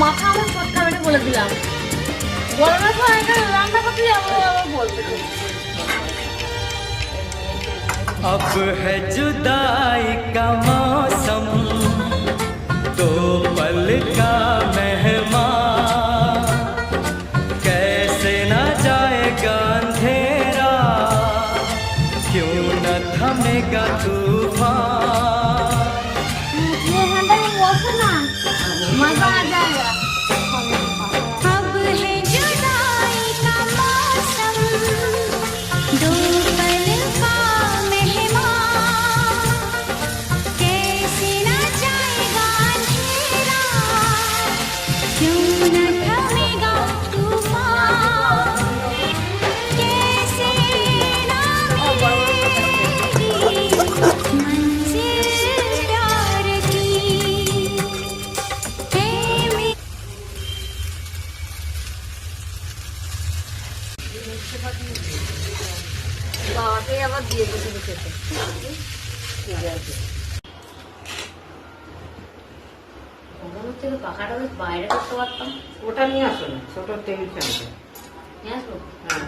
মাথা আমার করতে হবে বলে দিলাম। গরমের সময় রান্না করতে যাবো বলতে। अब है जुदाई का मौसम, दो पल का मेहमान, कैसे न जाएगा अंधेरा, क्यों न थमेगा तूफान। ये हंडा में वॉश ना मजा आ जाएगा। अब है जुदाई का मौसम, दो पल का मेहमान, कैसे न जाएगा अंधेरा, क्यों न थमेगा तूफान, कैसे न मिलेगी मंजिल प्यार की, है मेरी বাবাকে আবার দিয়ে দিতে খেতে। মনে হচ্ছে তো পাখাটা বেশ বাইরে করতে পারতাম। ওটা নিয়ে আসো না, ছোট টেবিল ফ্যানটা নিয়ে আসবো? হ্যাঁ